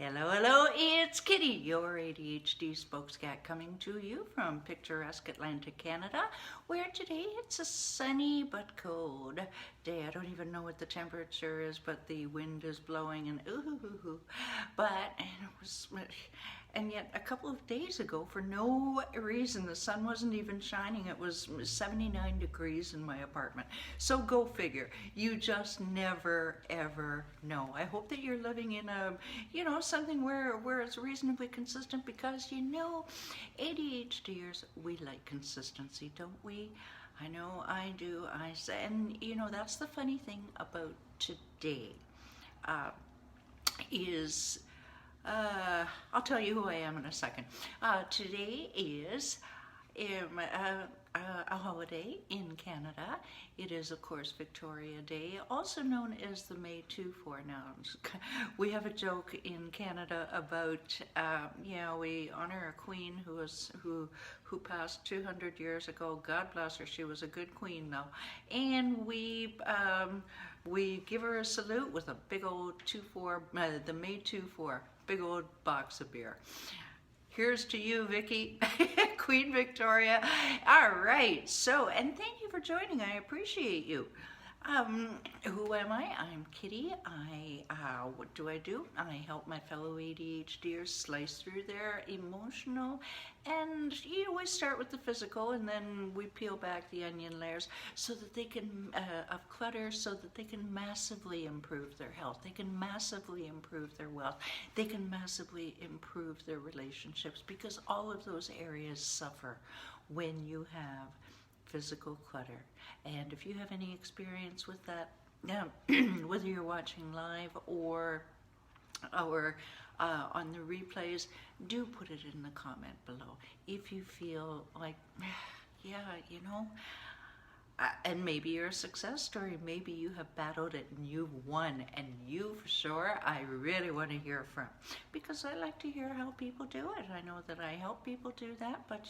Hello, hello, it's Kitty, your ADHD spokescat, coming to you from picturesque Atlantic Canada, where today it's a sunny but cold day. I don't even know what the temperature is, but the wind is blowing and ooh. And yet a couple of days ago, for no reason, the sun wasn't even shining. It was 79 degrees in my apartment. So go figure. You just never ever know. I hope that you're living in a, something where it's reasonably consistent, because ADHDers, we like consistency, don't we? I know I do. I say, and that's the funny thing about today. I'll tell you who I am in a second. Today is a holiday in Canada. It is, of course, Victoria Day, also known as the May 2-4. Now, we have a joke in Canada about, we honor a queen who passed 200 years ago. God bless her. She was a good queen, though. And we give her a salute with a big old 2-4, the May 2-4, big old box of beer. Here's to you, Vicky, Queen Victoria. All right, so, and thank you for joining. I appreciate you. Who am I? I'm Kitty. What do? I help my fellow ADHDers slice through their emotional, and we start with the physical, and then we peel back the onion layers so that they can, of clutter, so that they can massively improve their health. They can massively improve their wealth. They can massively improve their relationships, because all of those areas suffer when you have physical clutter. And if you have any experience with that, whether you're watching live or on the replays, do put it in the comment below. If you feel like, and maybe you're a success story, maybe you have battled it and you've won, and you for sure, I really want to hear from, because I like to hear how people do it. I know that I help people do that, but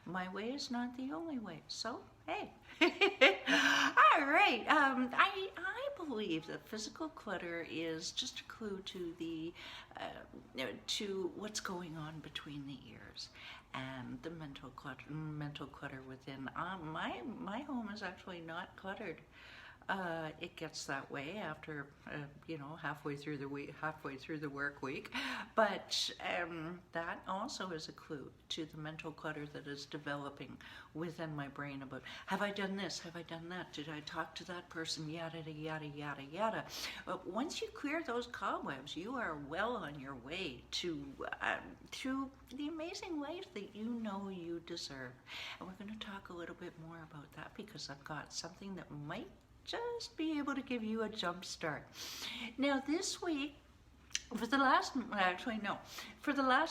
my way is not the only way. So hey. All right. I believe that physical clutter is just a clue to to what's going on between the ears and the mental clutter within. My home is actually not cluttered. It gets that way after halfway through the work week, but that also is a clue to the mental clutter that is developing within my brain about, have I done this, have I done that, did I talk to that person, yada yada yada yada. But once you clear those cobwebs, you are well on your way to the amazing life that you deserve. And we're going to talk a little bit more about that, because I've got something that might just be able to give you a jump start. Now this week, for the last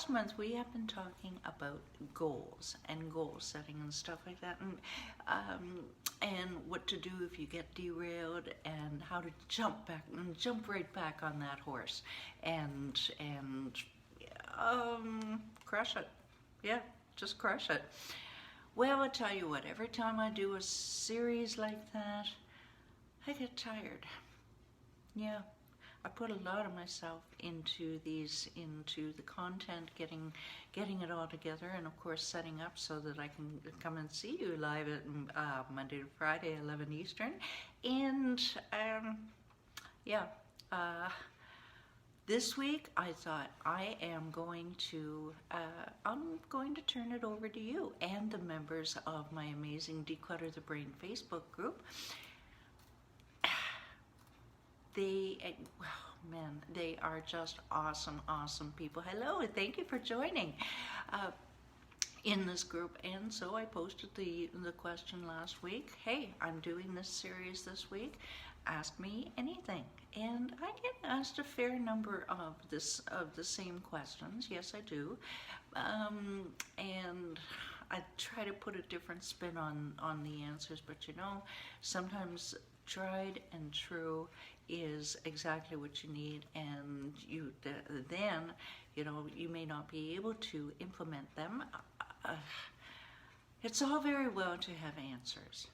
month, we have been talking about goals and goal setting and stuff like that, and what to do if you get derailed, and how to jump right back on that horse and crush it. Yeah, just crush it. Well, I tell you what, every time I do a series like that, I get tired. Yeah, I put a lot of myself into the content, getting it all together, and of course setting up so that I can come and see you live at Monday to Friday, 11 Eastern. And this week I thought I'm going to turn it over to you and the members of my amazing Declutter the Brain Facebook group. They are just awesome people. Hello, and thank you for joining in this group. And so I posted the question last week. Hey, I'm doing this series this week. Ask me anything. And I get asked a fair number of the same questions. Yes, I do. And I try to put a different spin on the answers, but sometimes tried and true is exactly what you need, and then you may not be able to implement them. It's all very well to have answers,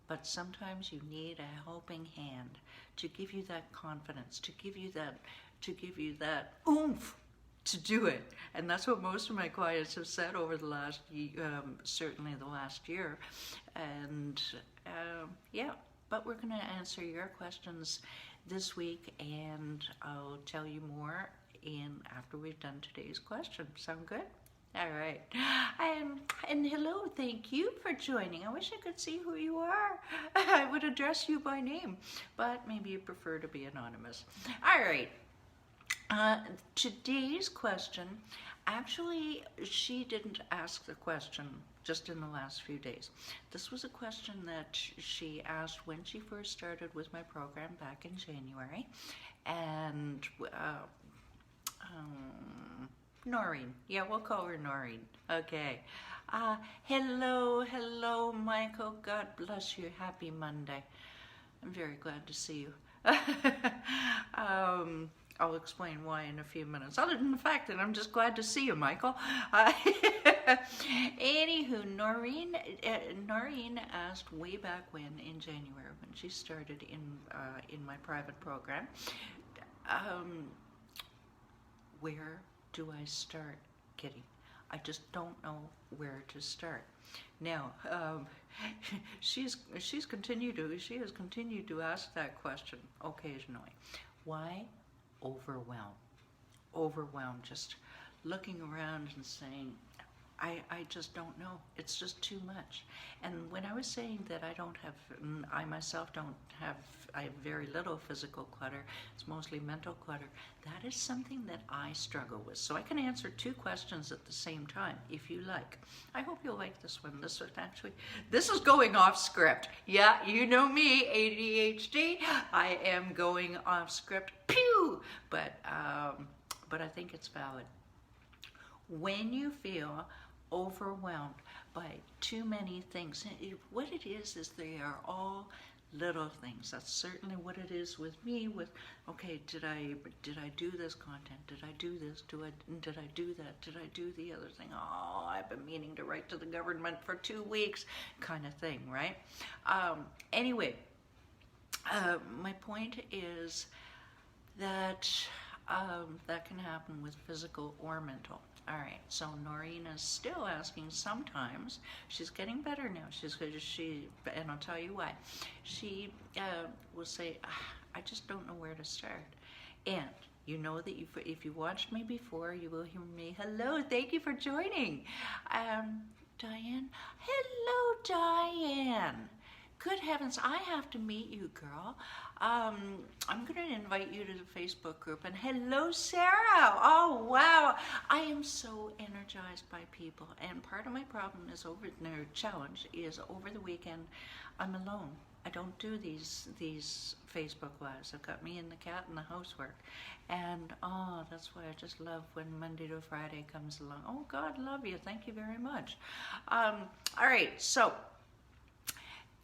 but sometimes you need a helping hand to give you that confidence, to give you that oomph to do it. And that's what most of my clients have said over the last, certainly the last year. And yeah, but we're going to answer your questions this week, and I'll tell you more after we've done today's question. Sound good? All right. And hello, thank you for joining. I wish I could see who you are. I would address you by name, but maybe you prefer to be anonymous. All right. Today's question, actually, she didn't ask the question just in the last few days. This was a question that she asked when she first started with my program back in January. And Noreen. Yeah, we'll call her Noreen. Okay. Hello, Michael. God bless you. Happy Monday. I'm very glad to see you. I'll explain why in a few minutes. Other than the fact that I'm just glad to see you, Michael. Anywho, Noreen asked way back when in January when she started in my private program, where do I start, Kitty? I just don't know where to start. Now, she has continued to ask that question occasionally. Why? Overwhelmed, just looking around and saying, I just don't know. It's just too much. And when I was saying that I myself don't have, I have very little physical clutter, it's mostly mental clutter, that is something that I struggle with. So I can answer two questions at the same time, if you like. I hope you'll like this one. This is going off script. Yeah, you know me, ADHD. I am going off script. Pew! But I think it's valid. When you feel overwhelmed by too many things, what it is they are all little things. That's certainly what it is with me. With, okay, did I do this content? Did I do this? Did I do that? Did I do the other thing? Oh, I've been meaning to write to the government for 2 weeks, kind of thing, right? Anyway, my point is that that can happen with physical or mental. All right, so Noreen is still asking sometimes. She's getting better now. And I'll tell you why. She will say, I just don't know where to start. And you know that if you watched me before, you will hear me. Hello, thank you for joining. Diane. Hello, Diane. Good heavens, I have to meet you, girl. I'm going to invite you to the Facebook group. And hello, Sarah. Oh, wow. I am so energized by people. And part of my problem is challenge is over the weekend, I'm alone. I don't do these Facebook Lives. I've got me and the cat and the housework. And, that's why I just love when Monday to Friday comes along. Oh, God, love you. Thank you very much. All right, so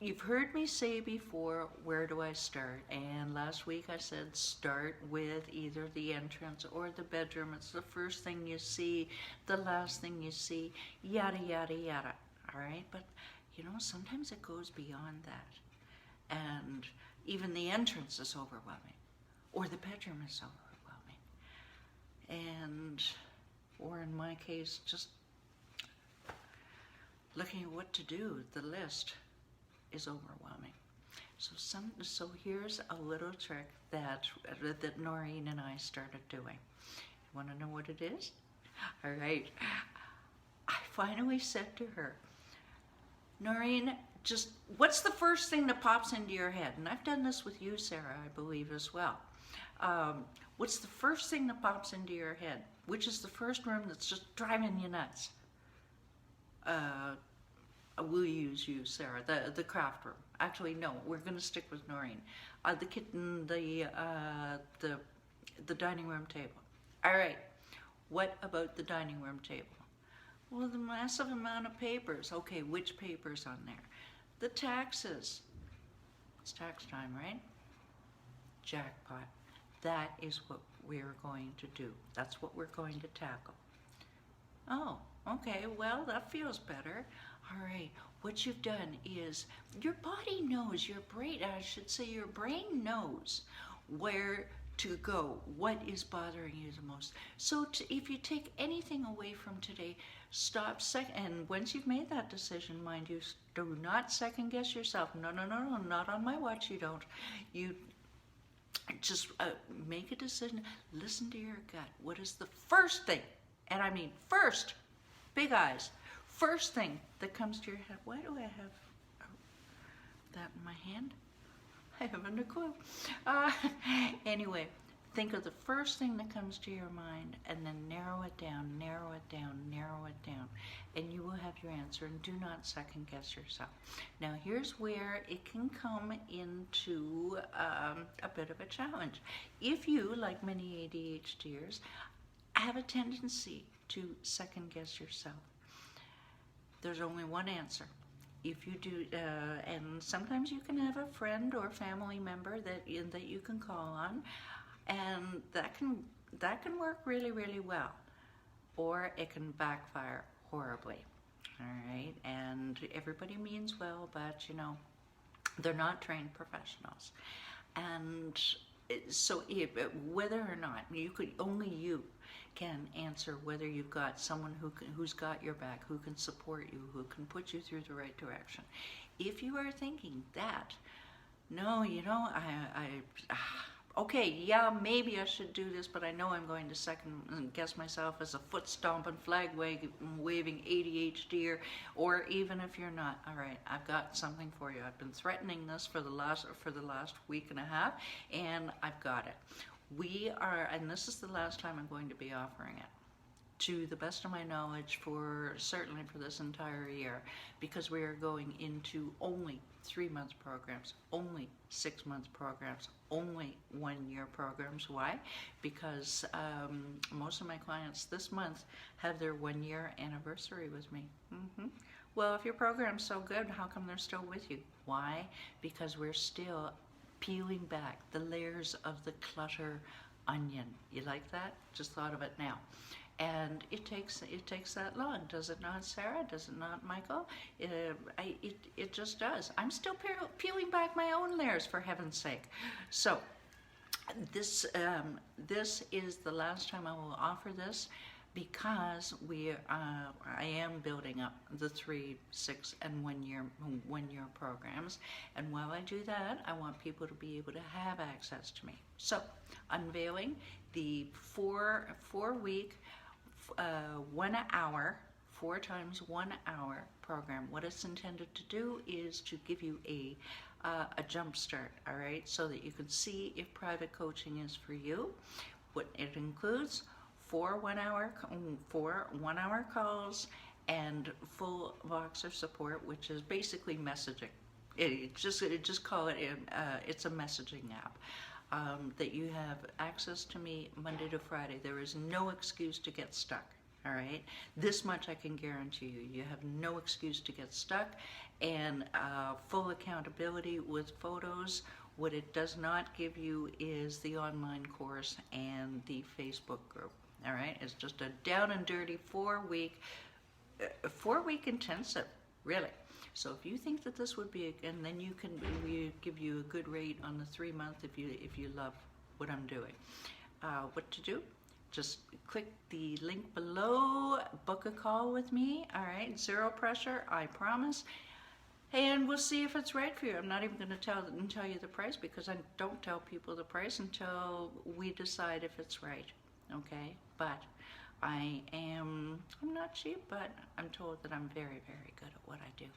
you've heard me say before, where do I start? And last week I said start with either the entrance or the bedroom. It's the first thing you see, the last thing you see, yada, yada, yada. All right? But, sometimes it goes beyond that. And even the entrance is overwhelming. Or the bedroom is overwhelming. Or in my case, just looking at what to do, the list is overwhelming. So here's a little trick that Noreen and I started doing. You want to know what it is? All right. I finally said to her, Noreen, just what's the first thing that pops into your head? And I've done this with you, Sarah, I believe as well. What's the first thing that pops into your head? Which is the first room that's just driving you nuts? We'll use you, Sarah, the craft room. Actually, no, we're going to stick with Noreen. The kitchen, the dining room table. All right, what about the dining room table? Well, the massive amount of papers. Okay, which papers on there? The taxes. It's tax time, right? Jackpot. That is what we're going to do. That's what we're going to tackle. Oh, okay, well, that feels better. All right, what you've done is your body knows, your brain knows where to go, what is bothering you the most? So if you take anything away from today, stop and once you've made that decision, mind you, do not second guess yourself. No, no, no, no, not on my watch, you don't. You just make a decision, listen to your gut. What is the first thing, and I mean first, big eyes, first thing that comes to your head? Why do I have that in my hand? I haven't a clue. Anyway, think of the first thing that comes to your mind and then narrow it down, narrow it down, narrow it down, and you will have your answer, and do not second guess yourself. Now here's where it can come into a bit of a challenge. If you, like many ADHDers, have a tendency to second guess yourself, there's only one answer. If you do, and sometimes you can have a friend or family member that you can call on, and that can work really, really well, or it can backfire horribly. All right, and everybody means well, but you know, they're not trained professionals, and so whether or not only you can answer whether you've got someone who's got your back, who can support you, who can put you through the right direction. If you are thinking that, no, you know, okay, yeah, maybe I should do this, but I know I'm going to second guess myself as a foot stomping, flag waving ADHDer, or even if you're not, all right, I've got something for you. I've been threatening this for the last week and a half, and I've got it. We are, and this is the last time I'm going to be offering it, to the best of my knowledge, certainly for this entire year, because we are going into only 3-month programs, only 6-month programs, only 1-year programs. Why? Because most of my clients this month have their 1-year anniversary with me. Well, if your program's so good, how come they're still with you? Why? Because we're still peeling back the layers of the clutter onion. You like that? Just thought of it now. And it takes that long, does it not, Sarah? Does it not, Michael? It just does. I'm still peeling back my own layers, for heaven's sake. So this is the last time I will offer this, because I am building up the 3, 6, and 1-year programs. And while I do that, I want people to be able to have access to me. So, unveiling the 4-week, 1 hour, 4 times 1 hour program. What it's intended to do is to give you a jump start, all right, so that you can see if private coaching is for you. What it includes: 4 one-hour calls and full Voxer support, which is basically messaging. Just call it it's a messaging app. That you have access to me Monday to Friday. There is no excuse to get stuck, all right? This much I can guarantee you. You have no excuse to get stuck, and full accountability with photos. What it does not give you is the online course and the Facebook group, all right? It's just a down and dirty 4-week intensive, really. So if you think that this would be, and then we give you a good rate on the 3-month if you love what I'm doing. What to do? Just click the link below, book a call with me, all right? 0 pressure, I promise. And we'll see if it's right for you. I'm not even going to tell you the price, because I don't tell people the price until we decide if it's right, okay? But I'm not cheap, but I'm told that I'm very, very good at what I do.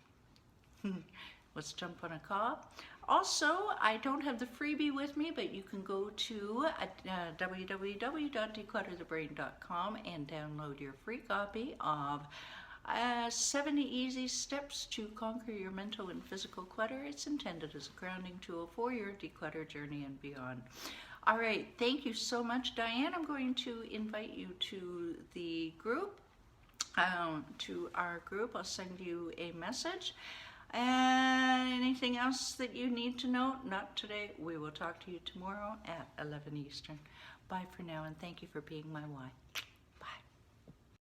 Let's jump on a call. Also, I don't have the freebie with me, but you can go to www.declutterthebrain.com and download your free copy of 70 Easy Steps to Conquer Your Mental and Physical Clutter. It's intended as a grounding tool for your declutter journey and beyond. All right, thank you so much, Diane. I'm going to invite you to the group, to our group. I'll send you a message. And anything else that you need to know? Not today. We will talk to you tomorrow at 11 Eastern. Bye for now, and thank you for being my why.